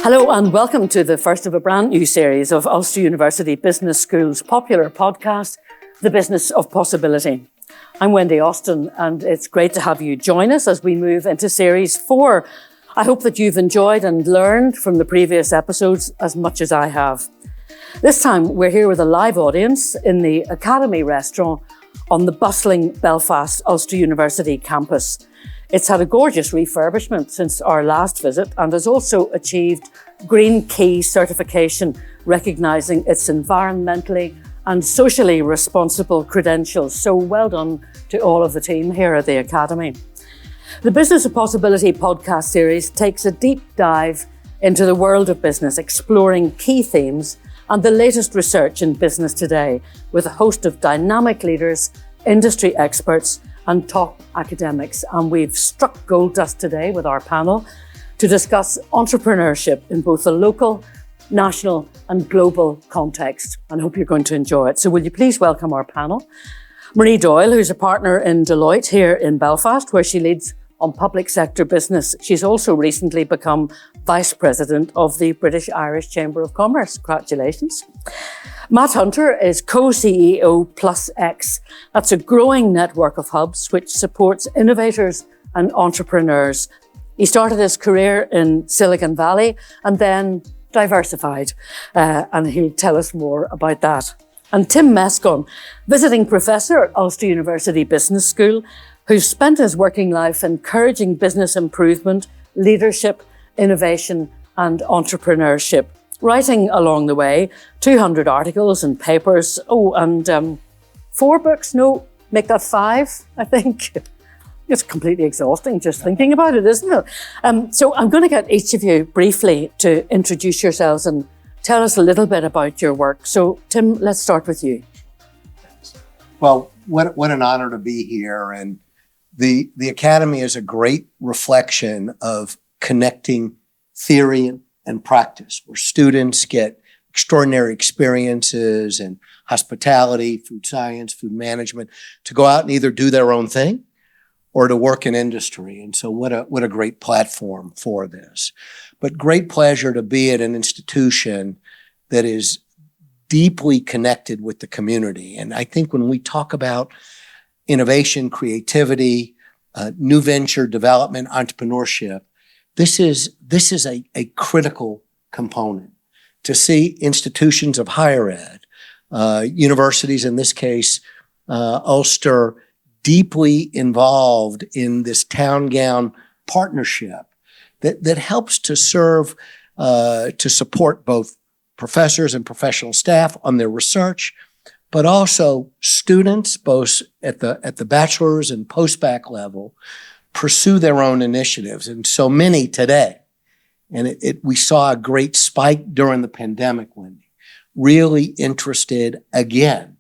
Hello and welcome to the first of a brand new series of Ulster University Business School's popular podcast, The Business of Possibility. I'm Wendy Austin and it's great to have you join us as we move into series 4. I hope that you've enjoyed and learned from the previous episodes as much as I have. This time we're here with a live audience in the Academy restaurant on the bustling Belfast Ulster University campus. It's had a gorgeous refurbishment since our last visit and has also achieved Green Key certification, recognising its environmentally and socially responsible credentials. So well done to all of the team here at the Academy. The Business of Possibility podcast series takes a deep dive into the world of business, exploring key themes and the latest research in business today with a host of dynamic leaders, industry experts and top academics. And we've struck gold dust today with our panel to discuss entrepreneurship in both the local, national and global context. And I hope you're going to enjoy it. So will you please welcome our panel. Marie Doyle, who's a partner in Deloitte here in Belfast, where she leads on public sector business. She's also recently become Vice President of the British-Irish Chamber of Commerce. Congratulations. Matt Hunter is co-CEO Plus X. That's a growing network of hubs which supports innovators and entrepreneurs. He started his career in Silicon Valley and then diversified, and he'll tell us more about that. And Tim Mescon, visiting professor at Ulster University Business School, who's spent his working life encouraging business improvement, leadership, innovation and entrepreneurship, writing along the way 200 articles and papers. And 4 books, no, make that 5, I think. It's completely exhausting just thinking about it, isn't it? So I'm going to get each of you briefly to introduce yourselves and tell us a little bit about your work. So Tim, let's start with you. Well, what an honor to be here. And the Academy is a great reflection of connecting theory and practice, where students get extraordinary experiences in hospitality, food science, food management, to go out and either do their own thing or to work in industry. And so what a great platform for this. But great pleasure to be at an institution that is deeply connected with the community. And I think when we talk about innovation, creativity, new venture development, entrepreneurship, this is a critical component to see institutions of higher ed, universities in this case, Ulster, deeply involved in this town-gown partnership that helps to serve, to support both professors and professional staff on their research, but also students, both at the bachelor's and post-bac level, pursue their own initiatives. And so many today, and we saw a great spike during the pandemic, Wendy, really interested again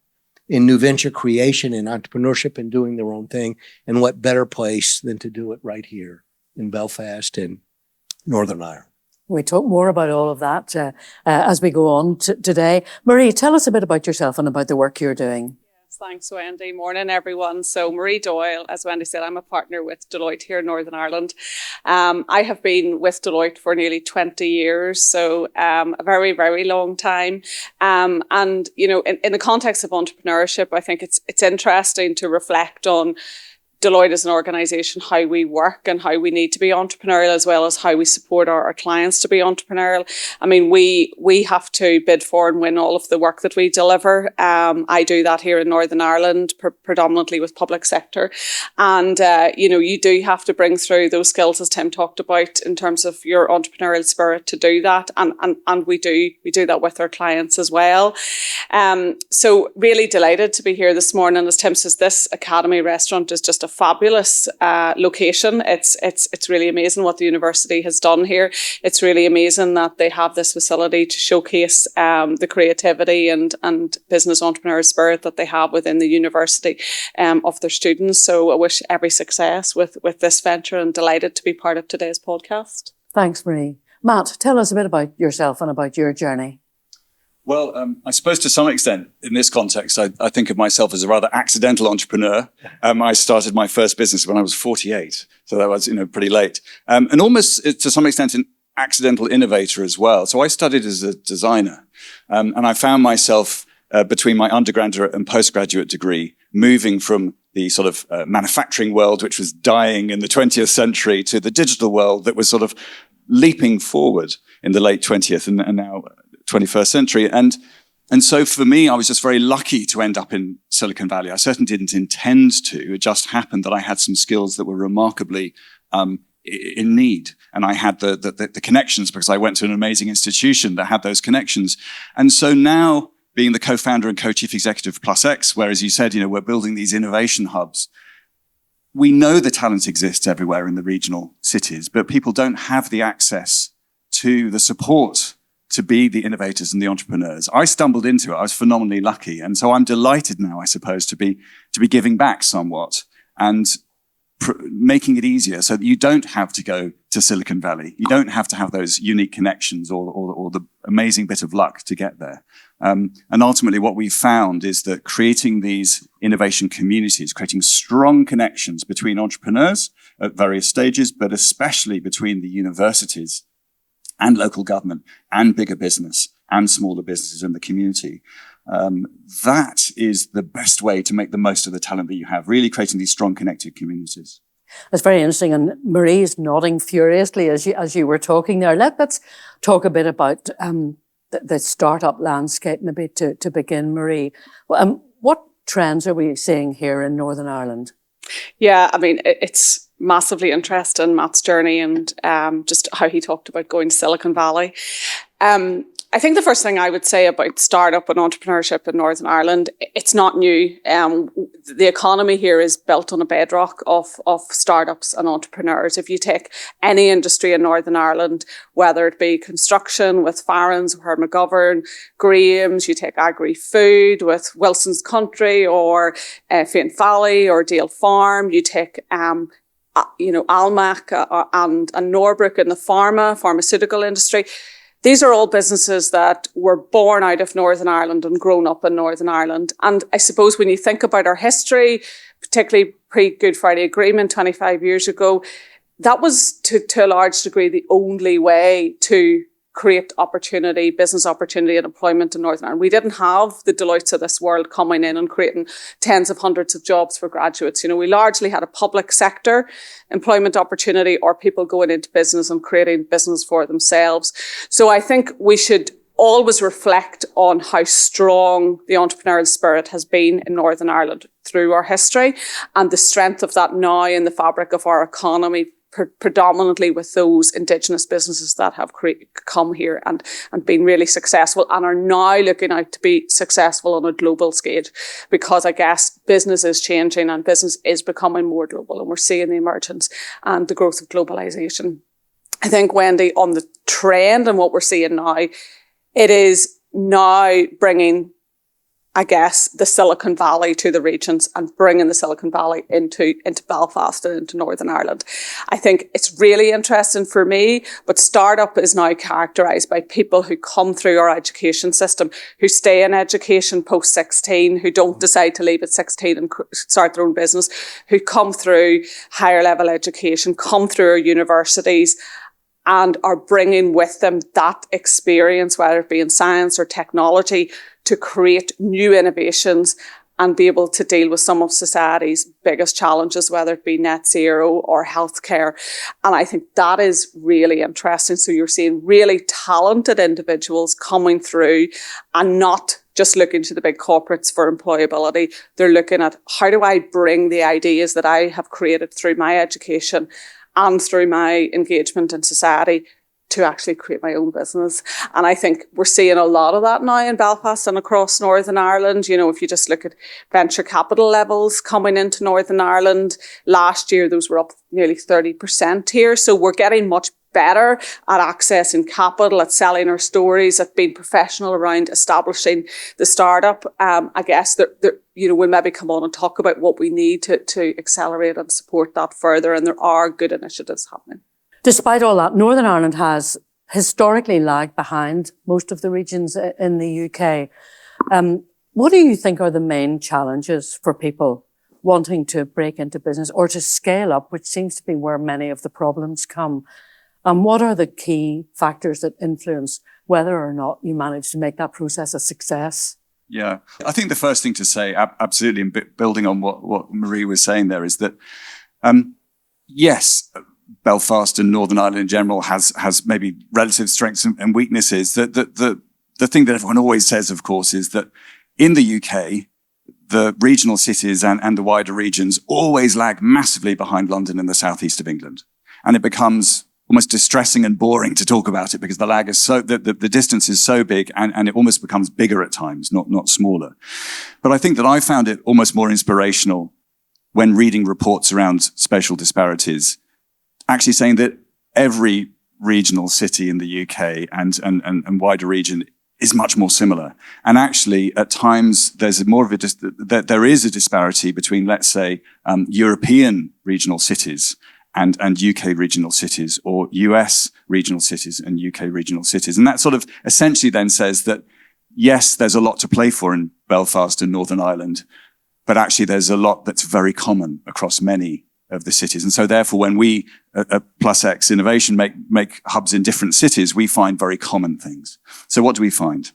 in new venture creation and entrepreneurship and doing their own thing. And what better place than to do it right here in Belfast and Northern Ireland. We talk more about all of that as we go on today. Marie, tell us a bit about yourself and about the work you're doing. Thanks, Wendy. Morning, everyone. So Marie Doyle, as Wendy said, I'm a partner with Deloitte here in Northern Ireland. I have been with Deloitte for nearly 20 years, so a very, very long time. And, you know, in the context of entrepreneurship, I think it's interesting to reflect on Deloitte as an organisation, how we work and how we need to be entrepreneurial, as well as how we support our clients to be entrepreneurial. I mean, we have to bid for and win all of the work that we deliver. I do that here in Northern Ireland, predominantly with public sector. And, you know, you do have to bring through those skills, as Tim talked about, in terms of your entrepreneurial spirit to do that. And we do that with our clients as well. So really delighted to be here this morning. As Tim says, this Academy restaurant is just a fabulous location. It's really amazing what the university has done here. It's really amazing that they have this facility to showcase the creativity and business entrepreneur spirit that they have within the university of their students. So I wish every success with this venture and delighted to be part of today's podcast. Thanks, Marie. Matt, tell us a bit about yourself and about your journey. Well, I suppose to some extent, in this context, I think of myself as a rather accidental entrepreneur. I started my first business when I was 48, so that was, pretty late. And almost to some extent accidental innovator as well. So I studied as a designer, and I found myself between my undergraduate and postgraduate degree, moving from the sort of manufacturing world, which was dying in the 20th century, to the digital world that was sort of leaping forward in the late 20th and now 21st century. And so for me, I was just very lucky to end up in Silicon Valley. I certainly didn't intend to. It just happened that I had some skills that were remarkably in need. And I had the connections because I went to an amazing institution that had those connections. And so now, being the co-founder and co-chief executive of PlusX, where, as you said, we're building these innovation hubs. We know the talent exists everywhere in the regional cities, but people don't have the access to the support to be the innovators and the entrepreneurs. I stumbled into it. I was phenomenally lucky. And so I'm delighted now, I suppose, to be giving back somewhat and making it easier so that you don't have to go to Silicon Valley. You don't have to have those unique connections or the amazing bit of luck to get there. And ultimately what we found is that creating these innovation communities, creating strong connections between entrepreneurs at various stages, but especially between the universities and local government and bigger business and smaller businesses in the community. That is the best way to make the most of the talent that you have, really creating these strong connected communities. That's very interesting. And Marie is nodding furiously as you were talking there. Let's talk a bit about the startup landscape, maybe to begin, Marie. What trends are we seeing here in Northern Ireland? Yeah, I mean, it's massively interesting, Matt's journey and just how he talked about going to Silicon Valley. I think the first thing I would say about startup and entrepreneurship in Northern Ireland, it's not new. The economy here is built on a bedrock of startups and entrepreneurs. If you take any industry in Northern Ireland, whether it be construction with Farron's or McGovern, Graham's, you take agri-food with Wilson's Country or Faint Valley or Deal Farm, you take Almac and Norbrook in the pharmaceutical industry. These are all businesses that were born out of Northern Ireland and grown up in Northern Ireland. And I suppose when you think about our history, particularly pre-Good Friday Agreement 25 years ago, that was to a large degree the only way to create opportunity, business opportunity and employment in Northern Ireland. We didn't have the Deloittes of this world coming in and creating tens of hundreds of jobs for graduates. We largely had a public sector employment opportunity or people going into business and creating business for themselves. So I think we should always reflect on how strong the entrepreneurial spirit has been in Northern Ireland through our history and the strength of that now in the fabric of our economy, predominantly with those Indigenous businesses that have come here and been really successful and are now looking out to be successful on a global scale, because I guess business is changing and business is becoming more global and we're seeing the emergence and the growth of globalization. I think, Wendy, on the trend and what we're seeing now, it is now bringing, I guess, the Silicon Valley to the regions and bringing the Silicon Valley into Belfast and into Northern Ireland. I think it's really interesting for me, but startup is now characterised by people who come through our education system, who stay in education post 16, who don't decide to leave at 16 and start their own business, who come through higher level education, come through our universities, and are bringing with them that experience, whether it be in science or technology, to create new innovations and be able to deal with some of society's biggest challenges, whether it be net zero or healthcare. And I think that is really interesting. So you're seeing really talented individuals coming through and not just looking to the big corporates for employability. They're looking at, how do I bring the ideas that I have created through my education and through my engagement in society to actually create my own business. And I think we're seeing a lot of that now in Belfast and across Northern Ireland. If you just look at venture capital levels coming into Northern Ireland, last year those were up nearly 30% here. So we're getting much better at accessing capital, at selling our stories, at being professional around establishing the startup. I guess we'll maybe come on and talk about what we need to accelerate and support that further. And there are good initiatives happening. Despite all that, Northern Ireland has historically lagged behind most of the regions in the UK. What do you think are the main challenges for people wanting to break into business or to scale up, which seems to be where many of the problems come? And what are the key factors that influence whether or not you manage to make that process a success? Yeah, I think the first thing to say, absolutely, and building on what Marie was saying there, is that, yes, Belfast and Northern Ireland in general has maybe relative strengths and weaknesses. The thing that everyone always says, of course, is that in the UK, the regional cities and the wider regions always lag massively behind London and the southeast of England. And it becomes almost distressing and boring to talk about it because the lag is the distance is so big and it almost becomes bigger at times, not smaller. But I think that I found it almost more inspirational when reading reports around spatial disparities, actually saying that every regional city in the UK and wider region is much more similar. And actually, at times, there's more of there is a disparity between, let's say, European regional cities and UK regional cities, or US regional cities and UK regional cities. And that sort of essentially then says that, yes, there's a lot to play for in Belfast and Northern Ireland, but actually there's a lot that's very common across many of the cities. And so therefore, when we at Plus X Innovation make hubs in different cities, we find very common things. So what do we find?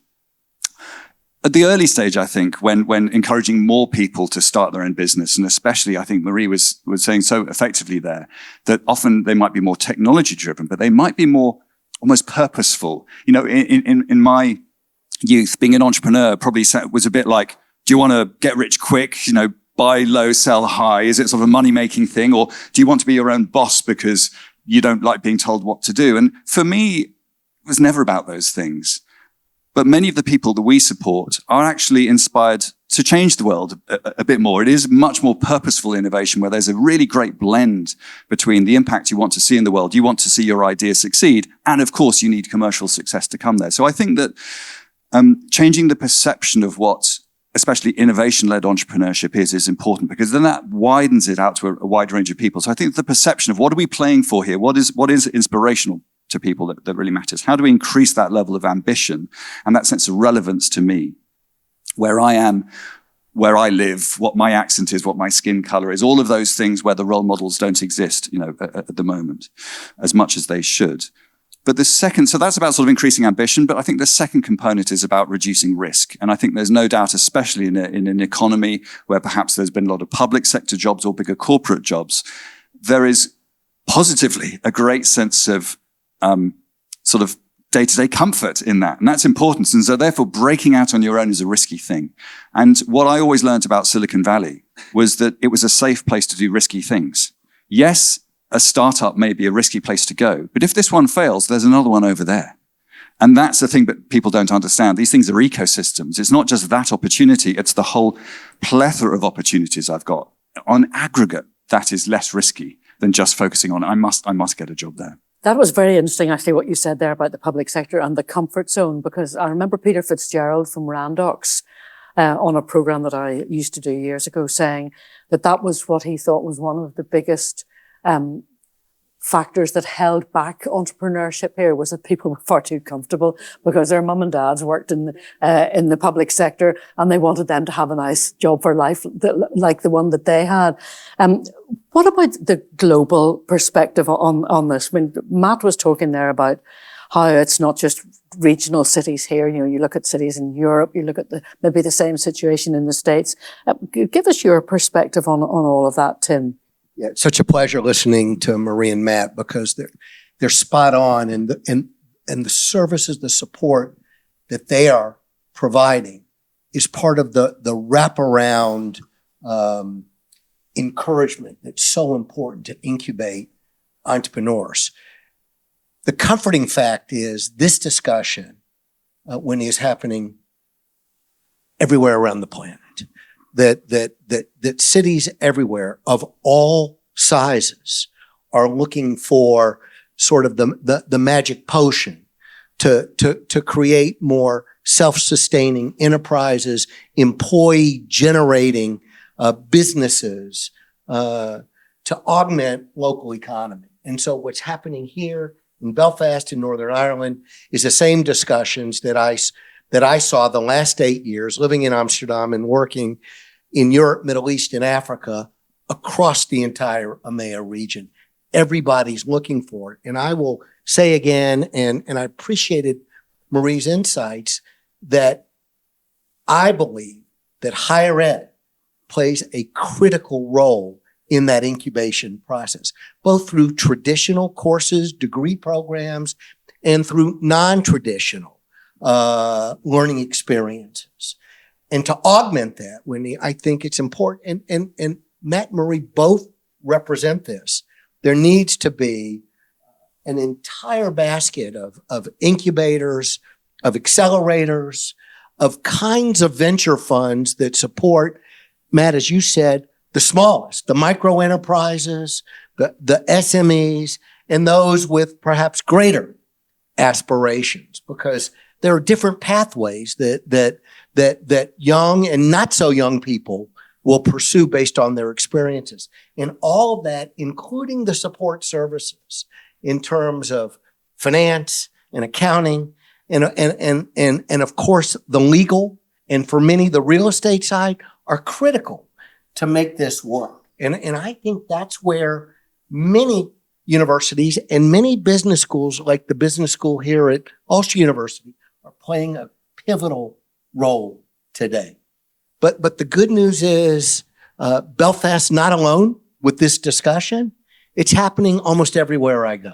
At the early stage, I think, when encouraging more people to start their own business, and especially I think Marie was saying so effectively there, that often they might be more technology driven, but they might be more almost purposeful. You know, in my youth, being an entrepreneur probably was a bit like, do you want to get rich quick? You know, buy low, sell high? Is it sort of a money-making thing? Or do you want to be your own boss because you don't like being told what to do? And for me, it was never about those things. But many of the people that we support are actually inspired to change the world a bit more. It is much more purposeful innovation where there's a really great blend between the impact you want to see in the world, you want to see your idea succeed, and of course you need commercial success to come there. So I think that changing the perception of what especially innovation-led entrepreneurship is important, because then that widens it out to a wide range of people. So I think the perception of what are we playing for here? What is inspirational to people that really matters? How do we increase that level of ambition and that sense of relevance to me, where I am, where I live, what my accent is, what my skin color is, all of those things where the role models don't exist, you know, at the moment, as much as they should. But so that's about sort of increasing ambition. But I think the second component is about reducing risk. And I think there's no doubt, especially in an economy where perhaps there's been a lot of public sector jobs or bigger corporate jobs, there is positively a great sense of sort of day-to-day comfort in that. And that's important. And so therefore breaking out on your own is a risky thing. And what I always learned about Silicon Valley was that it was a safe place to do risky things. Yes, a startup may be a risky place to go, but if this one fails, there's another one over there. And that's the thing that people don't understand. These things are ecosystems. It's not just that opportunity. It's the whole plethora of opportunities I've got. On aggregate, that is less risky than just focusing on, I must get a job there. That was very interesting, actually, what you said there about the public sector and the comfort zone, because I remember Peter Fitzgerald from Randox on a program that I used to do years ago saying that was what he thought was one of the biggest factors that held back entrepreneurship here, was that people were far too comfortable because their mum and dads worked in the public sector and they wanted them to have a nice job for life like the one that they had. What about the global perspective on this? I mean, Matt was talking there about how it's not just regional cities here. You know, you look at cities in Europe, you look at maybe the same situation in the States. Give us your perspective on all of that, Tim. Yeah, it's such a pleasure listening to Marie and Matt, because they're spot on, and the services, the support that they are providing is part of the wraparound encouragement that's so important to incubate entrepreneurs. The comforting fact is this discussion, when is happening everywhere around the planet. That cities everywhere of all sizes are looking for sort of the magic potion to create more self-sustaining enterprises, employee generating businesses to augment local economy. And so what's happening here in Belfast in Northern Ireland is the same discussions that I saw the last 8 years living in Amsterdam and working in Europe, Middle East, and Africa across the entire EMEA region. Everybody's looking for it. And I will say again, and I appreciated Marie's insights, that I believe that higher ed plays a critical role in that incubation process, both through traditional courses, degree programs, and through non-traditional learning experiences. And to augment that, Wendy, I think it's important, and Matt and Marie both represent this. There needs to be an entire basket of incubators, of accelerators, of kinds of venture funds that support, Matt, as you said, the smallest, the micro enterprises, the SMEs, and those with perhaps greater aspirations, because there are different pathways that young and not so young people will pursue based on their experiences. And all of that, including the support services in terms of finance and accounting and of course the legal, and for many the real estate side, are critical to make this work. And I think that's where many universities and many business schools, like the business school here at Ulster University, are playing a pivotal role today. But the good news is Belfast's not alone with this discussion. It's happening almost everywhere I go.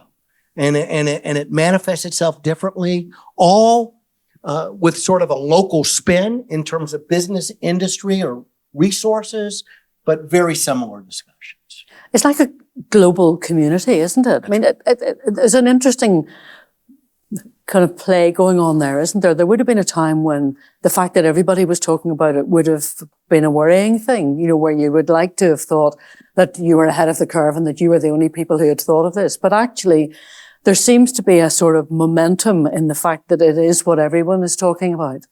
And it manifests itself differently, all with sort of a local spin in terms of business, industry, or resources, but very similar discussions. It's like a global community, isn't it? I mean, there's an interesting kind of play going on there, isn't there? There would have been a time when the fact that everybody was talking about it would have been a worrying thing, you know, where you would like to have thought that you were ahead of the curve and that you were the only people who had thought of this. But actually, there seems to be a sort of momentum in the fact that it is what everyone is talking about.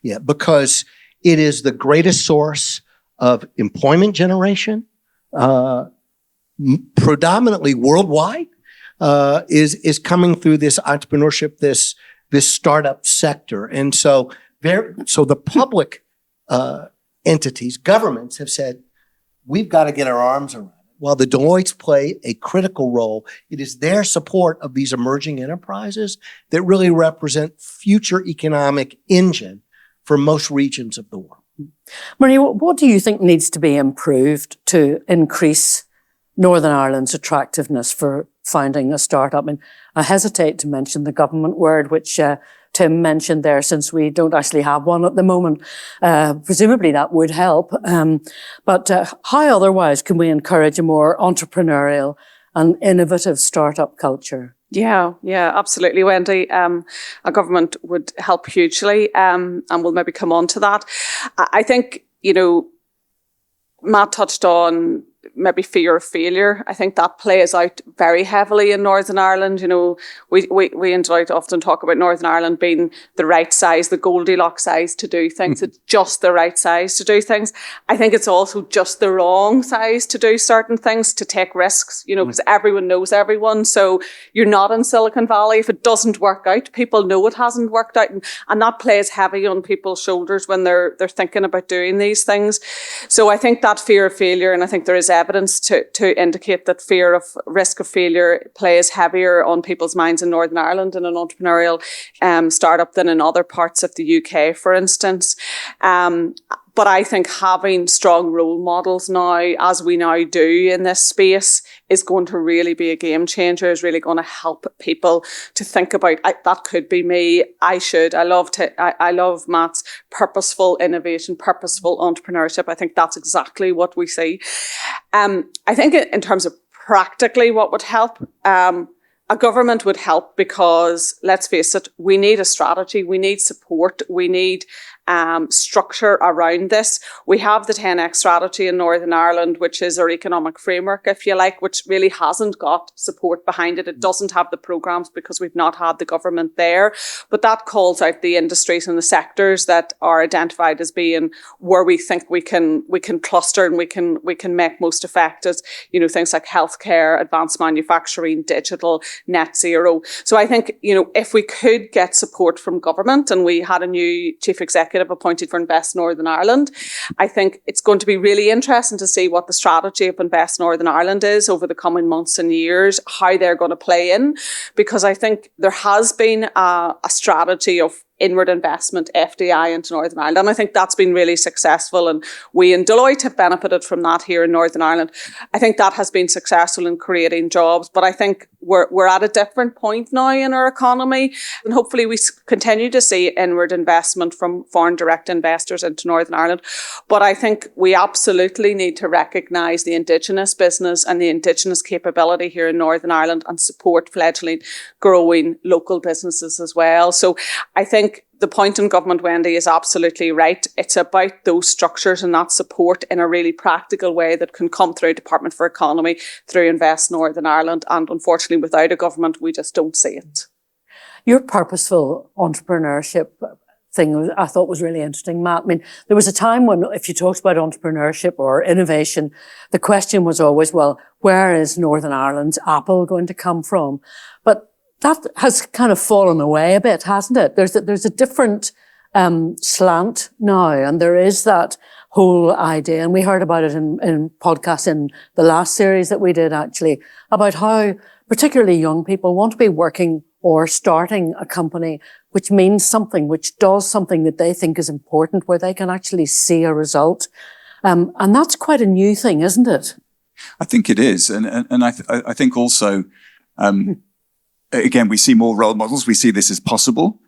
Yeah, because it is the greatest source of employment generation, predominantly worldwide, is coming through this entrepreneurship, this startup sector. And so the public entities, governments have said, we've got to get our arms around it. While the Deloittes play a critical role, it is their support of these emerging enterprises that really represent future economic engine for most regions of the world. Marie, what do you think needs to be improved to increase Northern Ireland's attractiveness for founding a startup? I mean, I hesitate to mention the government word, which Tim mentioned there, since we don't actually have one at the moment. Presumably that would help. But how otherwise can we encourage a more entrepreneurial and innovative startup culture? Yeah, absolutely, Wendy. A government would help hugely, and we'll maybe come on to that. I think, you know, Matt touched on maybe fear of failure. I think that plays out very heavily in Northern Ireland. You know, we enjoy to often talk about Northern Ireland being the right size, the Goldilocks size to do things. It's just the right size to do things. I think it's also just the wrong size to do certain things, to take risks, you know, because everyone knows everyone. So you're not in Silicon Valley. If it doesn't work out, people know it hasn't worked out. And that plays heavy on people's shoulders when they're thinking about doing these things. So I think that fear of failure, and I think there is evidence to indicate that fear of risk of failure plays heavier on people's minds in Northern Ireland in an entrepreneurial startup than in other parts of the UK, for instance. But I think having strong role models now, as we now do in this space, is going to really be a game changer, is really going to help people to think about, that could be me, I love Matt's purposeful innovation, purposeful entrepreneurship. I think that's exactly what we see. I think in terms of practically what would help, a government would help, because let's face it, we need a strategy, we need support, we need structure around this. We have the 10X strategy in Northern Ireland, which is our economic framework, if you like, which really hasn't got support behind it. It doesn't have the programs because we've not had the government there. But that calls out the industries and the sectors that are identified as being where we think we can cluster and we can make most effective. You know, things like healthcare, advanced manufacturing, digital, net zero. So I think, you know, if we could get support from government, and we had a new chief executive executive appointed for Invest Northern Ireland. I think it's going to be really interesting to see what the strategy of Invest Northern Ireland is over the coming months and years, how they're going to play in, because I think there has been a strategy of inward investment, FDI into Northern Ireland. And I think that's been really successful. And we in Deloitte have benefited from that here in Northern Ireland. I think that has been successful in creating jobs. But I think we're at a different point now in our economy. And hopefully we continue to see inward investment from foreign direct investors into Northern Ireland. But I think we absolutely need to recognise the Indigenous business and the Indigenous capability here in Northern Ireland and support fledgling, growing local businesses as well. So I think the point in government, Wendy, is absolutely right. It's about those structures and that support in a really practical way that can come through Department for Economy, through Invest Northern Ireland. And unfortunately, without a government, we just don't see it. Your purposeful entrepreneurship thing I thought was really interesting, Matt. I mean, there was a time when if you talked about entrepreneurship or innovation, the question was always, well, where is Northern Ireland's apple going to come from? But that has kind of fallen away a bit, hasn't it? There's a different slant now, and there is that whole idea, and we heard about it in podcasts in the last series that we did actually, about how particularly young people want to be working or starting a company which means something, which does something that they think is important, where they can actually see a result. And that's quite a new thing, isn't it? I think it is. And I think also, again, we see more role models. We see this as possible.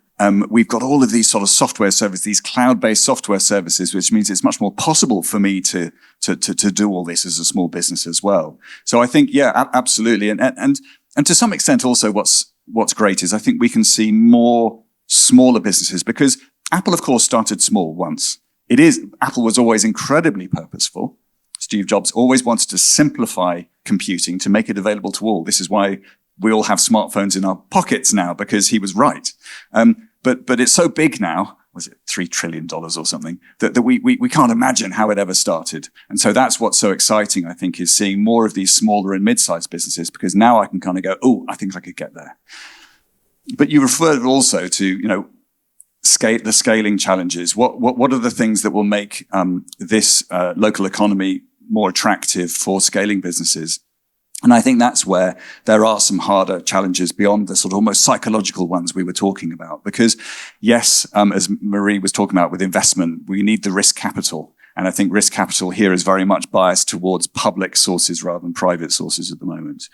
We've got all of these sort of software services, these cloud-based software services, which means it's much more possible for me to do all this as a small business as well. So I think, yeah, absolutely. And to some extent also what's great is I think we can see more smaller businesses, because Apple, of course, started small once. Apple was always incredibly purposeful. Steve Jobs always wanted to simplify computing to make it available to all. This is why we all have smartphones in our pockets now, because he was right. But it's so big now, was it $3 trillion or something, that we can't imagine how it ever started. And so that's what's so exciting, I think, is seeing more of these smaller and mid-sized businesses, because now I can kind of go, oh, I think I could get there. But you referred also to, the scaling challenges. What are the things that will make this local economy more attractive for scaling businesses? And I think that's where there are some harder challenges beyond the sort of almost psychological ones we were talking about. Because yes, as Marie was talking about with investment, we need the risk capital. And I think risk capital here is very much biased towards public sources rather than private sources at the moment.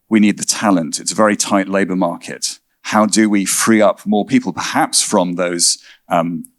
We need the talent. It's a very tight labour market. How do we free up more people, perhaps from those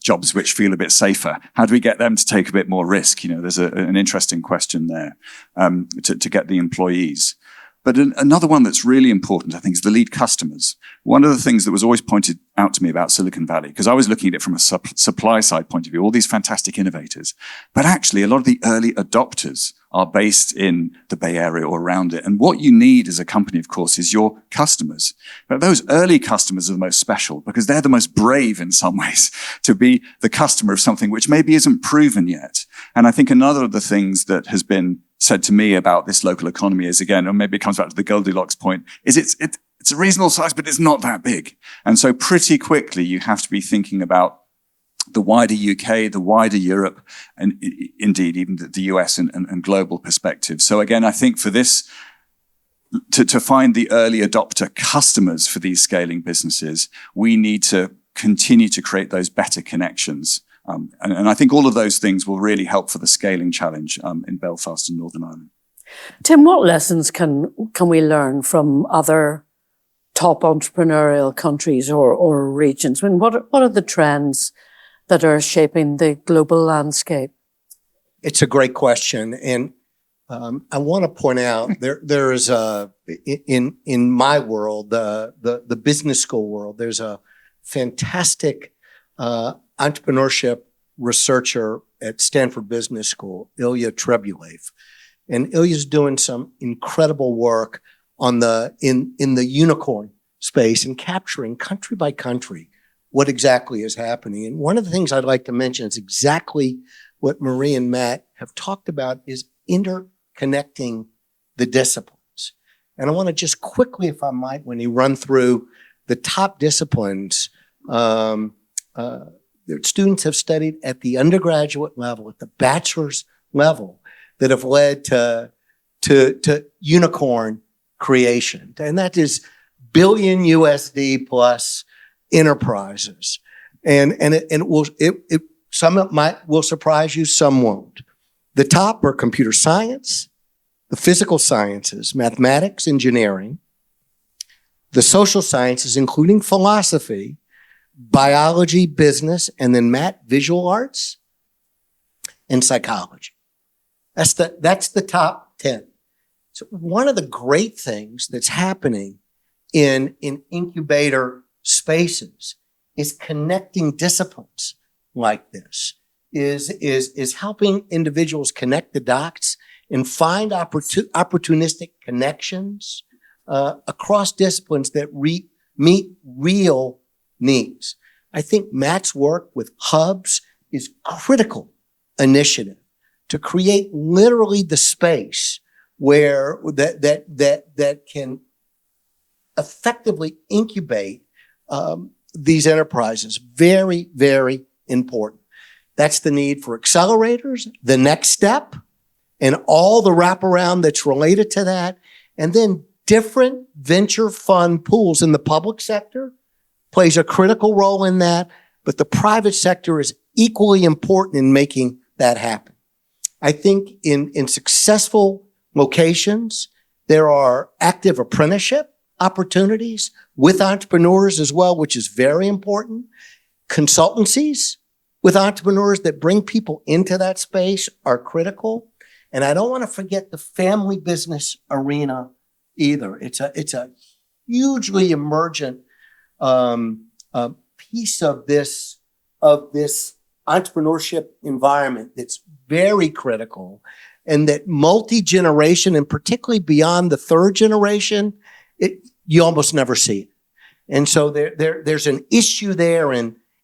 jobs which feel a bit safer? How do we get them to take a bit more risk? There's an interesting question there to get the employees. But another one that's really important, I think, is the lead customers. One of the things that was always pointed out to me about Silicon Valley, because I was looking at it from a supply side point of view, all these fantastic innovators, but actually a lot of the early adopters are based in the Bay Area or around it. And what you need as a company, of course, is your customers. But those early customers are the most special, because they're the most brave in some ways to be the customer of something which maybe isn't proven yet. And I think another of the things that has been said to me about this local economy is, again, or maybe it comes back to the Goldilocks point, is it's a reasonable size, but it's not that big. And so pretty quickly you have to be thinking about the wider UK, the wider Europe, and indeed even the US and global perspective. So again, I think for this, to find the early adopter customers for these scaling businesses, we need to continue to create those better connections. And I think all of those things will really help for the scaling challenge in Belfast and Northern Ireland. Tim, what lessons can we learn from other top entrepreneurial countries or regions? I mean, what are the trends that are shaping the global landscape? It's a great question. And I want to point out there is in my world, the business school world, there's a fantastic entrepreneurship researcher at Stanford Business School, Ilya Trebulev. And Ilya's doing some incredible work on in the unicorn space and capturing country by country what exactly is happening. And one of the things I'd like to mention is exactly what Marie and Matt have talked about, is interconnecting the disciplines. And I want to just quickly, if I might, when you run through the top disciplines, that students have studied at the undergraduate level, at the bachelor's level, that have led to unicorn creation. And that is billion USD plus enterprises. And some will surprise you, some won't. The top are computer science, the physical sciences, mathematics, engineering, the social sciences, including philosophy, biology, business, and then visual arts and psychology. That's the top 10. So one of the great things that's happening in incubator spaces is connecting disciplines like this, is helping individuals connect the dots and find opportunistic connections across disciplines that meet real needs. I think Matt's work with hubs is critical initiative to create literally the space where that can effectively incubate these enterprises. Very, very important. That's the need for accelerators, the next step, and all the wraparound that's related to that. And then different venture fund pools in the public sector plays a critical role in that, but the private sector is equally important in making that happen. I think in successful locations, there are active apprenticeship opportunities with entrepreneurs as well, which is very important. Consultancies with entrepreneurs that bring people into that space are critical. And I don't want to forget the family business arena either. It's a hugely emergent piece of this entrepreneurship environment that's very critical, and that multi-generation, and particularly beyond the third generation, you almost never see it. And so there's an issue there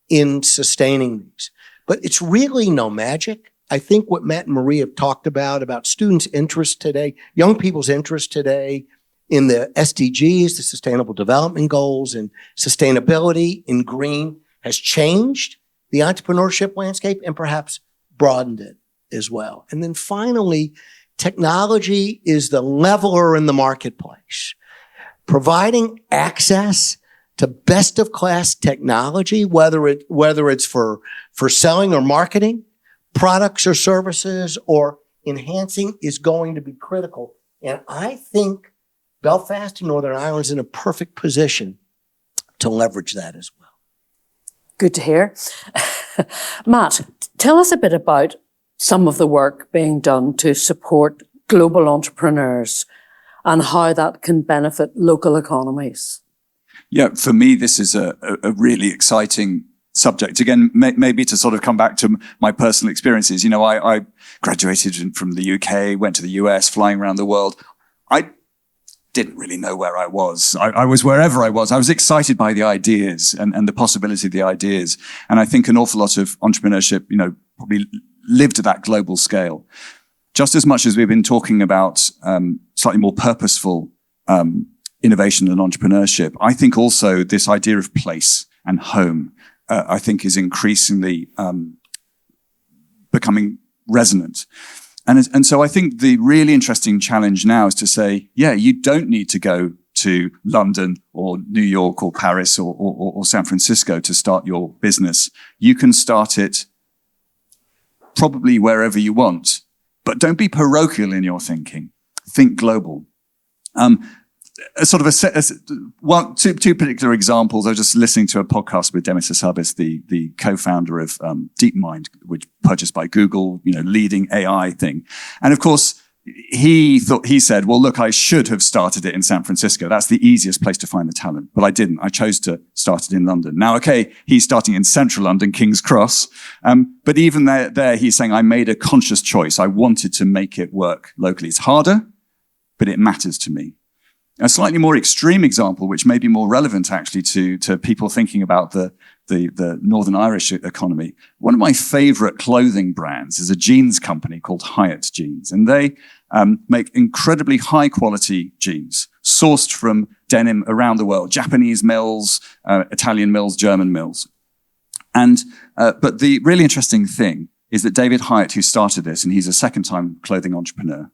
in sustaining these. But it's really no magic. I think what Matt and Marie have talked about students' interest today, young people's interest today in the SDGs, the Sustainable Development Goals, and sustainability in green has changed the entrepreneurship landscape and perhaps broadened it as well. And then finally, technology is the leveler in the marketplace. Providing access to best of class technology, whether it's for selling or marketing products or services or enhancing, is going to be critical. And I think Belfast and Northern Ireland is in a perfect position to leverage that as well. Good to hear. Matt, tell us a bit about some of the work being done to support global entrepreneurs and how that can benefit local economies. Yeah, for me, this is a really exciting subject. Again, maybe to sort of come back to my personal experiences. You know, I graduated from the UK, went to the US, flying around the world. I didn't really know where I was. I was wherever I was. I was excited by the ideas and the possibility of the ideas. And I think an awful lot of entrepreneurship, you know, probably lived at that global scale. Just as much as we've been talking about slightly more purposeful innovation and entrepreneurship, I think also this idea of place and home, I think is increasingly becoming resonant. And so I think the really interesting challenge now is to say, yeah, you don't need to go to London or New York or Paris or San Francisco to start your business. You can start it probably wherever you want, but don't be parochial in your thinking. Think global. Two particular examples. I was just listening to a podcast with Demis Hassabis, the co-founder of DeepMind, which purchased by Google, you know, leading AI thing. And of course, he said, well, look, I should have started it in San Francisco. That's the easiest place to find the talent. But I didn't. I chose to start it in London. Now, okay, he's starting in central London, King's Cross. But even there, he's saying, I made a conscious choice. I wanted to make it work locally. It's harder, but it matters to me. A slightly more extreme example, which may be more relevant actually to people thinking about the Northern Irish economy. One of my favorite clothing brands is a jeans company called Hyatt Jeans, and they make incredibly high quality jeans sourced from denim around the world, Japanese mills, Italian mills, German mills. And but the really interesting thing is that David Hyatt, who started this, and he's a second-time clothing entrepreneur,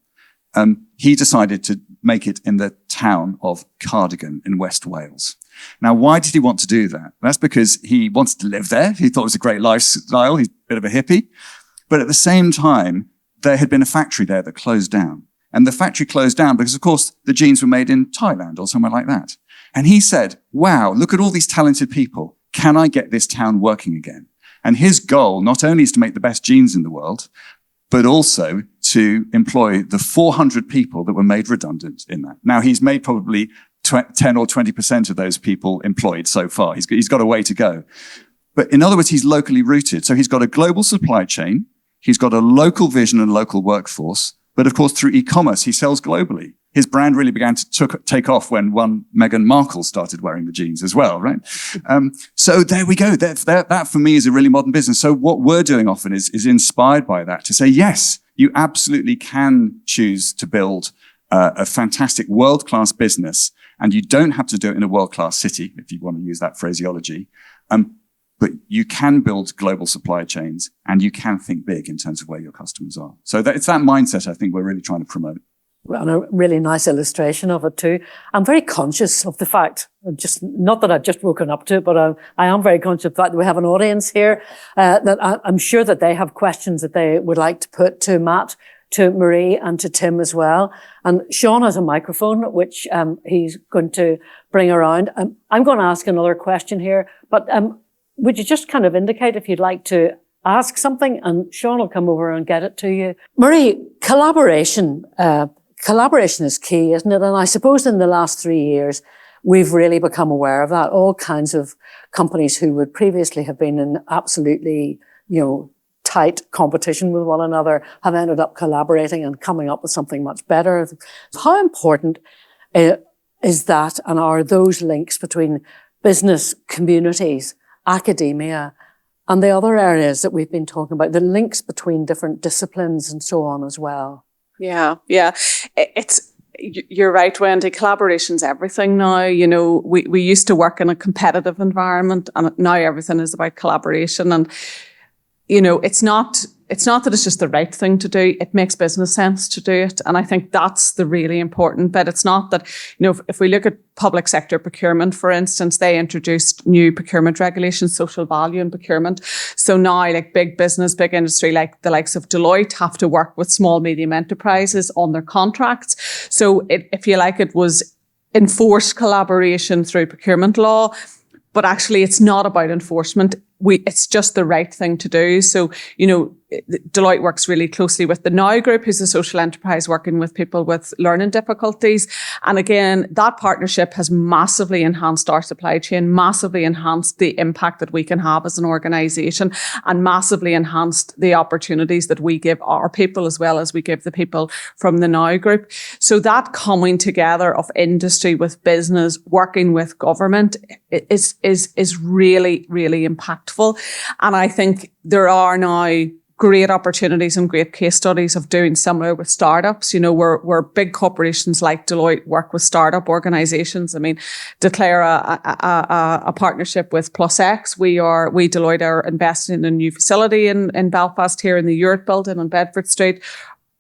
he decided to make it in the town of Cardigan in West Wales. Now, why did he want to do that? That's because he wanted to live there. He thought it was a great lifestyle. He's a bit of a hippie. But at the same time, there had been a factory there that closed down. And the factory closed down because, of course, the jeans were made in Thailand or somewhere like that. And he said, wow, look at all these talented people. Can I get this town working again? And his goal not only is to make the best jeans in the world, but also to employ the 400 people that were made redundant in that. Now, he's made probably 10 or 20% of those people employed so far. He's got a way to go. But in other words, he's locally rooted. So he's got a global supply chain. He's got a local vision and local workforce. But of course, through e-commerce, he sells globally. His brand really began to take off when one Meghan Markle started wearing the jeans as well, right? So there we go. That for me is a really modern business. So what we're doing often is inspired by that to say, yes, you absolutely can choose to build a fantastic world-class business, and you don't have to do it in a world-class city, if you want to use that phraseology. But you can build global supply chains, and you can think big in terms of where your customers are. So it's that mindset I think we're really trying to promote. And a really nice illustration of it too. I'm very conscious of the fact, not that I've just woken up to it, but I am very conscious of the fact that we have an audience here, that I'm sure that they have questions that they would like to put to Matt, to Marie, and to Tim as well. And Sean has a microphone, which he's going to bring around. I'm going to ask another question here, but would you just kind of indicate if you'd like to ask something, and Sean will come over and get it to you. Marie, collaboration is key, isn't it? And I suppose in the last 3 years, we've really become aware of that. All kinds of companies who would previously have been in absolutely, tight competition with one another have ended up collaborating and coming up with something much better. How important is that, and are those links between business communities, academia, and the other areas that we've been talking about, the links between different disciplines and so on as well? Yeah. You're right, Wendy. Collaboration's everything now. We used to work in a competitive environment, and now everything is about collaboration. And, it's not that it's just the right thing to do. It makes business sense to do it. And I think that's the really important bit. It's not that, if we look at public sector procurement, for instance, they introduced new procurement regulations, social value in procurement. So now, like big business, big industry, like the likes of Deloitte, have to work with small, medium enterprises on their contracts. So if you like, it was enforced collaboration through procurement law, but actually it's not about enforcement. It's just the right thing to do. So, Deloitte works really closely with the Now Group, who's a social enterprise working with people with learning difficulties. And again, that partnership has massively enhanced our supply chain, massively enhanced the impact that we can have as an organisation, and massively enhanced the opportunities that we give our people as well as we give the people from the Now Group. So that coming together of industry with business, working with government is really, really impactful. And I think there are now great opportunities and great case studies of doing similar with startups. Where big corporations like Deloitte work with startup organizations. I mean, declare a partnership with PlusX. Deloitte are investing in a new facility in Belfast here in the Uritt building on Bedford Street.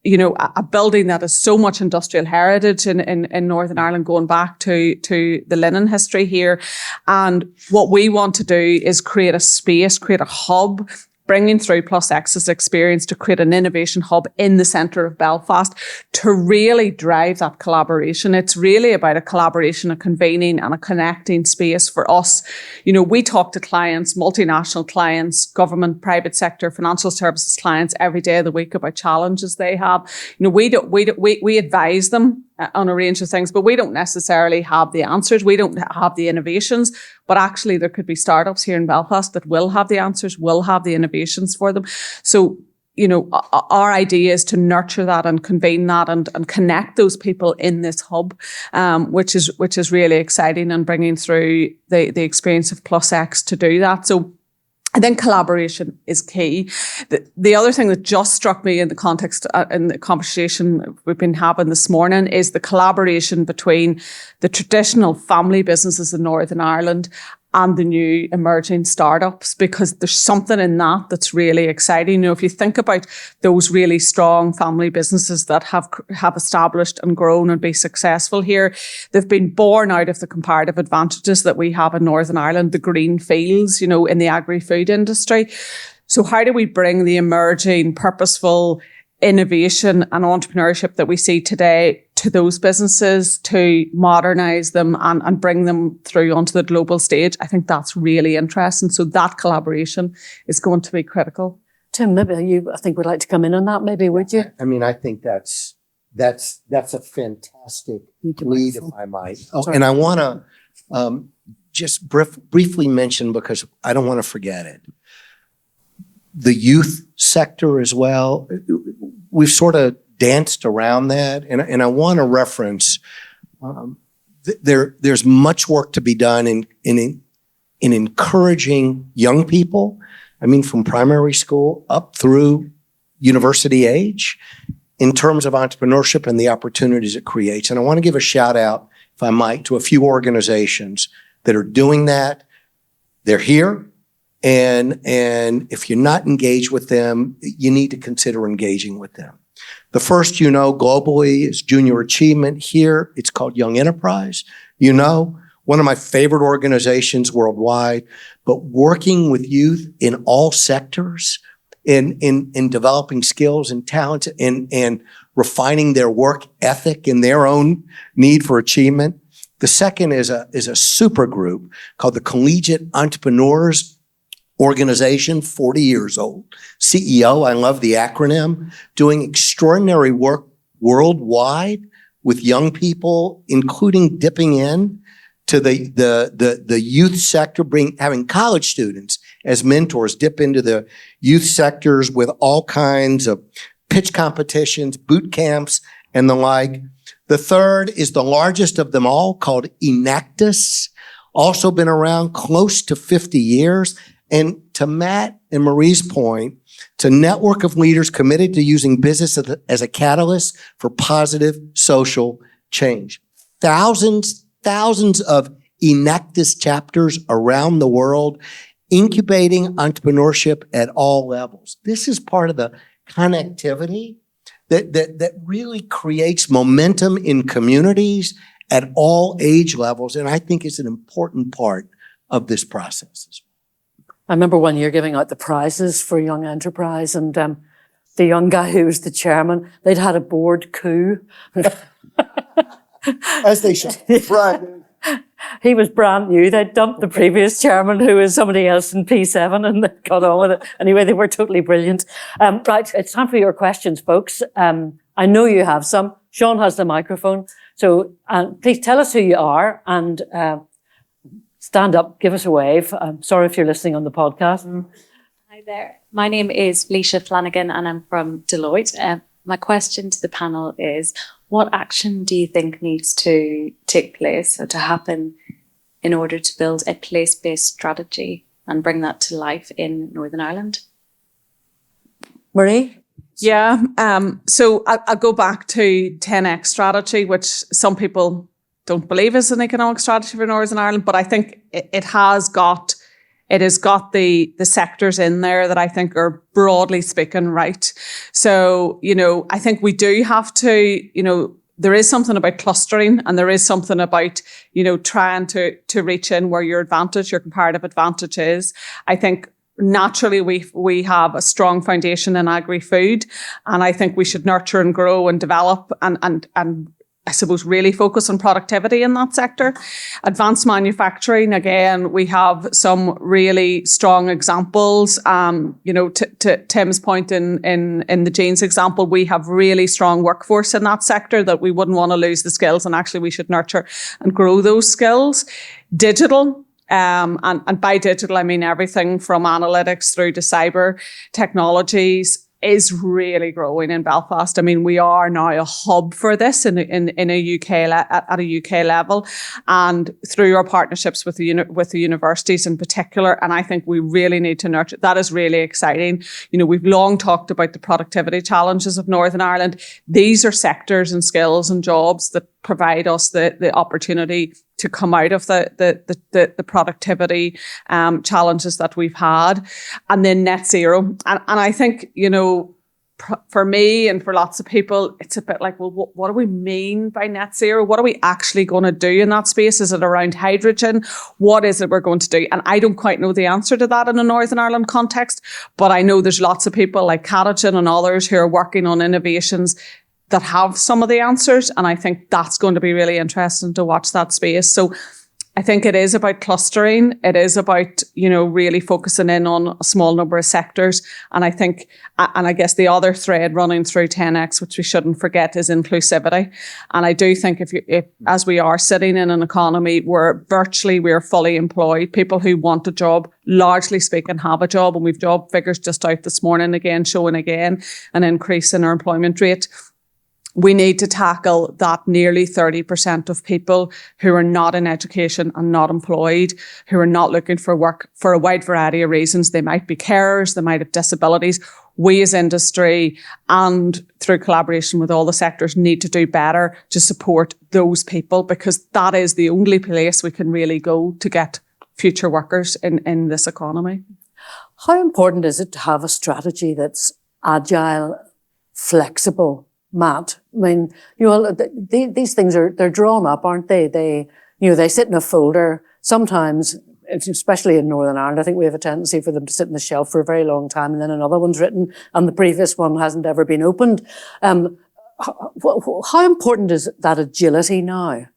A building that has so much industrial heritage in Northern Ireland, going back to the linen history here. And what we want to do is create a space, create a hub, bringing through PlusX's experience to create an innovation hub in the centre of Belfast to really drive that collaboration. It's really about a collaboration, a convening and a connecting space for us. We talk to clients, multinational clients, government, private sector, financial services clients every day of the week about challenges they have. We advise them on a range of things, but we don't necessarily have the answers. We don't have the innovations, but actually there could be startups here in Belfast that will have the answers, will have the innovations for them. So, our idea is to nurture that and convene that and connect those people in this hub, which is really exciting, and bringing through the experience of PlusX to do that. So I think collaboration is key. The other thing that just struck me in the context, in the conversation we've been having this morning, is the collaboration between the traditional family businesses in Northern Ireland and the new emerging startups, because there's something in that that's really exciting. If you think about those really strong family businesses that have established and grown and be successful here, they've been born out of the comparative advantages that we have in Northern Ireland, the green fields, in the agri-food industry. So how do we bring the emerging, purposeful innovation and entrepreneurship that we see today to those businesses, to modernise them and bring them through onto the global stage? I think that's really interesting. So that collaboration is going to be critical. Tim, maybe I think would like to come in on that, maybe, would you? I mean, I think that's a fantastic lead, if I might. Oh, and I want to just briefly mention, because I don't want to forget it, the youth sector as well. We've sort of danced around that, and I want to reference there's much work to be done in encouraging young people. I mean, from primary school up through university age, in terms of entrepreneurship and the opportunities it creates. And I want to give a shout out, if I might, to a few organizations that are doing that. They're here. And if you're not engaged with them, you need to consider engaging with them. The first, globally is Junior Achievement. Here, it's called Young Enterprise. One of my favorite organizations worldwide, but working with youth in all sectors, in developing skills and talents and refining their work ethic and their own need for achievement. The second is a super group called the Collegiate Entrepreneurs Organization, 40 years old. CEO, I love the acronym, doing extraordinary work worldwide with young people, including dipping in to the youth sector, having college students as mentors dip into the youth sectors with all kinds of pitch competitions, boot camps, and the like. The third is the largest of them all, called Enactus, also been around close to 50 years. And to Matt and Marie's point, it's a network of leaders committed to using business as a catalyst for positive social change. Thousands of Enactus chapters around the world, incubating entrepreneurship at all levels. This is part of the connectivity that really creates momentum in communities at all age levels, and I think it's an important part of this process. I remember one year giving out the prizes for Young Enterprise, and the young guy who was the chairman, they'd had a board coup. As they should. Right. He was brand new. They'd dumped the previous chairman, who was somebody else in P7, and they got on with it. Anyway, they were totally brilliant. Right, it's time for your questions, folks. I know you have some. Sean has the microphone. So please tell us who you are and stand up, give us a wave. I'm sorry if you're listening on the podcast. Hi there. My name is Felicia Flanagan and I'm from Deloitte. My question to the panel is, what action do you think needs to take place or to happen in order to build a place-based strategy and bring that to life in Northern Ireland? Marie? Yeah. So I'll go back to 10X strategy, which some people don't believe is an economic strategy for Northern Ireland, but I think it has got the sectors in there that I think are broadly speaking right. So, I think we do have to, there is something about clustering and there is something about, trying to reach in where your comparative advantage is. I think naturally we have a strong foundation in agri-food, and I think we should nurture and grow and develop and I suppose really focus on productivity in that sector. Advanced manufacturing, again, we have some really strong examples. To Tim's point in the jeans example, we have really strong workforce in that sector that we wouldn't want to lose the skills, and actually we should nurture and grow those skills. Digital. And by digital, I mean everything from analytics through to cyber technologies is really growing in Belfast. I mean, we are now a hub for this at a UK level, and through our partnerships with the universities in particular. And I think we really need to nurture. That is really exciting. We've long talked about the productivity challenges of Northern Ireland. These are sectors and skills and jobs that provide us the opportunity to come out of the productivity challenges that we've had. And then net zero. And I think, for me and for lots of people, it's a bit like, well, what do we mean by net zero? What are we actually going to do in that space? Is it around hydrogen? What is it we're going to do? And I don't quite know the answer to that in a Northern Ireland context, but I know there's lots of people like Catagen and others who are working on innovations that have some of the answers. And I think that's going to be really interesting to watch that space. So I think it is about clustering. It is about, really focusing in on a small number of sectors. And I think, and I guess the other thread running through 10X, which we shouldn't forget, is inclusivity. And I do think if as we are sitting in an economy where virtually we're fully employed, people who want a job, largely speaking, have a job. And we've job figures just out this morning again, showing again an increase in our employment rate. We need to tackle that nearly 30% of people who are not in education and not employed, who are not looking for work for a wide variety of reasons. They might be carers, they might have disabilities. We as industry and through collaboration with all the sectors need to do better to support those people, because that is the only place we can really go to get future workers in this economy. How important is it to have a strategy that's agile, flexible, Matt? I mean, these things they're drawn up, aren't they? They sit in a folder. Sometimes, especially in Northern Ireland, I think we have a tendency for them to sit on the shelf for a very long time, and then another one's written and the previous one hasn't ever been opened. How important is that agility now?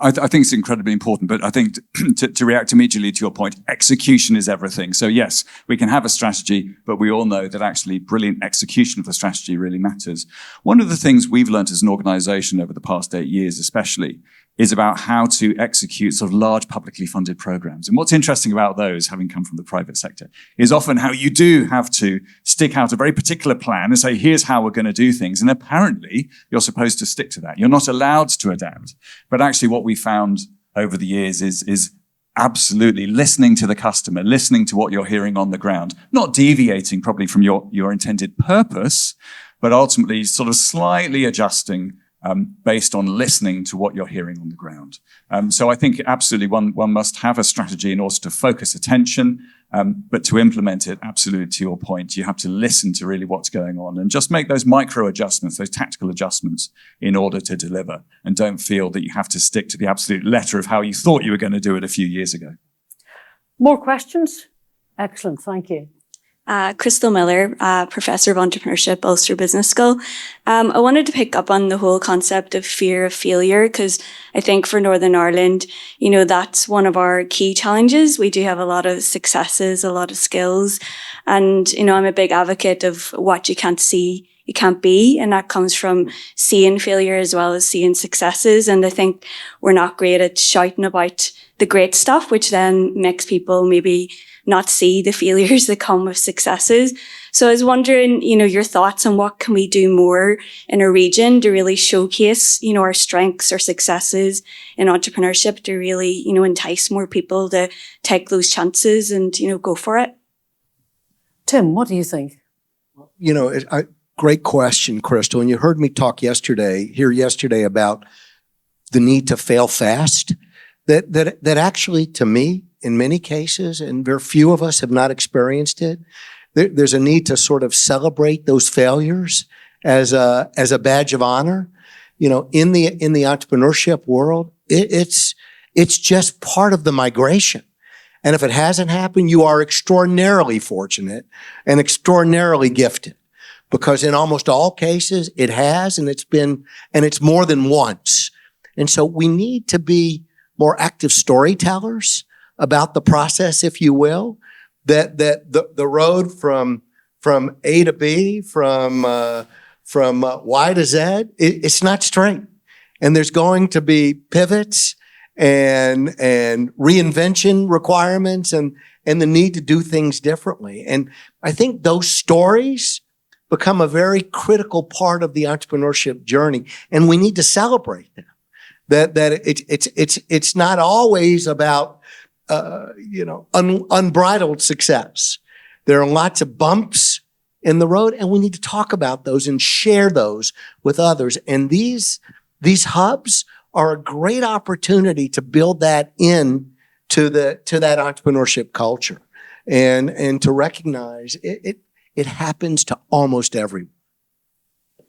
I think it's incredibly important, but I think to react immediately to your point, execution is everything. So yes, we can have a strategy, but we all know that actually brilliant execution of the strategy really matters. One of the things we've learned as an organization over the past 8 years, especially, is about how to execute sort of large publicly funded programs. And what's interesting about those, having come from the private sector, is often how you do have to stick out a very particular plan and say, here's how we're going to do things. And apparently you're supposed to stick to that. You're not allowed to adapt. But actually what we found over the years is absolutely listening to the customer, listening to what you're hearing on the ground, not deviating probably from your intended purpose, but ultimately sort of slightly adjusting based on listening to what you're hearing on the ground. So I think absolutely one must have a strategy in order to focus attention, but to implement it, absolutely to your point, you have to listen to really what's going on and just make those micro adjustments, those tactical adjustments in order to deliver, and don't feel that you have to stick to the absolute letter of how you thought you were going to do it a few years ago. More questions? Excellent, thank you. Crystal Miller, Professor of Entrepreneurship, Ulster Business School. I wanted to pick up on the whole concept of fear of failure, because I think for Northern Ireland, that's one of our key challenges. We do have a lot of successes, a lot of skills. And, I'm a big advocate of what you can't see, you can't be. And that comes from seeing failure as well as seeing successes. And I think we're not great at shouting about the great stuff, which then makes people maybe not see the failures that come with successes. So I was wondering, your thoughts on what can we do more in our region to really showcase, our strengths, our successes in entrepreneurship, to really, entice more people to take those chances and, go for it. Tim, what do you think? Great question, Crystal. And you heard me talk yesterday about the need to fail fast. That actually, to me, in many cases, and very few of us have not experienced it, there's a need to sort of celebrate those failures as a badge of honor. In the entrepreneurship world, it's just part of the migration. And if it hasn't happened, you are extraordinarily fortunate and extraordinarily gifted, because in almost all cases it has, and it's more than once. And so we need to be more active storytellers about the process, if you will, that the road from A to B, from Y to Z, it's not straight. And there's going to be pivots and reinvention requirements and the need to do things differently. And I think those stories become a very critical part of the entrepreneurship journey, and we need to celebrate them. That it's not always about unbridled success. There are lots of bumps in the road, and we need to talk about those and share those with others. And these hubs are a great opportunity to build that in to that entrepreneurship culture and to recognize it happens to almost everyone.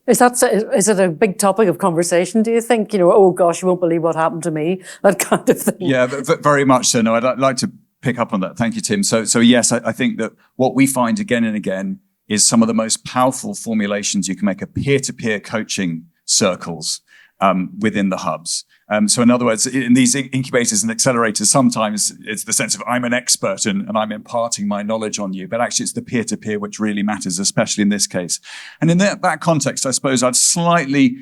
Is it a big topic of conversation, do you think? Oh gosh, you won't believe what happened to me, that kind of thing. Yeah, very much so. No, I'd like to pick up on that. Thank you, Tim. So yes, I think that what we find again and again is some of the most powerful formulations you can make are peer-to-peer coaching circles within the hubs. So in other words, in these incubators and accelerators, sometimes it's the sense of I'm an expert and I'm imparting my knowledge on you, but actually it's the peer-to-peer which really matters, especially in this case. And in that context, I suppose I'd slightly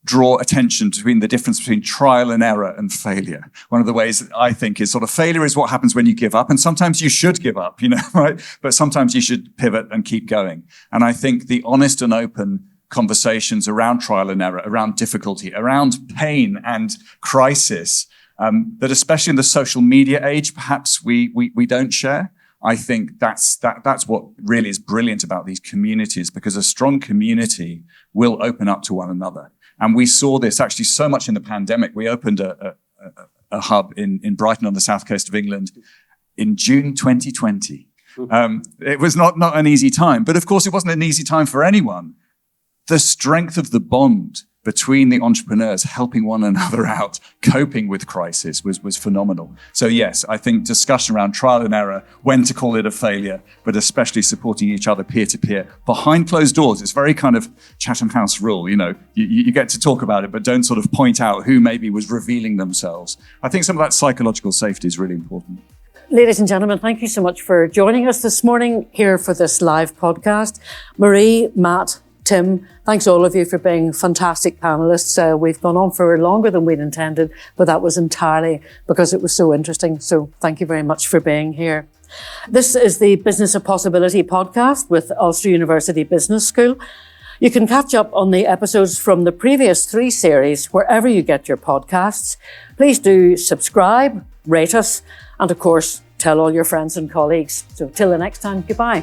draw attention between the difference between trial and error and failure. One of the ways that I think is sort of failure is what happens when you give up. And sometimes you should give up, right? But sometimes you should pivot and keep going. And I think the honest and open conversations around trial and error, around difficulty, around pain and crisis, that especially in the social media age, perhaps we don't share. I think that's what really is brilliant about these communities, because a strong community will open up to one another. And we saw this actually so much in the pandemic. We opened a hub in Brighton on the south coast of England in June 2020. It was not an easy time, but of course it wasn't an easy time for anyone. The strength of the bond between the entrepreneurs helping one another out, coping with crisis was phenomenal. So yes, I think discussion around trial and error, when to call it a failure, but especially supporting each other peer-to-peer behind closed doors. It's very kind of Chatham House rule, you get to talk about it, but don't sort of point out who maybe was revealing themselves. I think some of that psychological safety is really important. Ladies and gentlemen, thank you so much for joining us this morning here for this live podcast. Marie, Matt, Tim, thanks all of you for being fantastic panelists. We've gone on for longer than we'd intended, but that was entirely because it was so interesting. So thank you very much for being here. This is the Business of Possibility podcast with Ulster University Business School. You can catch up on the episodes from the previous 3 series wherever you get your podcasts. Please do subscribe, rate us, and of course, tell all your friends and colleagues. So till the next time, goodbye.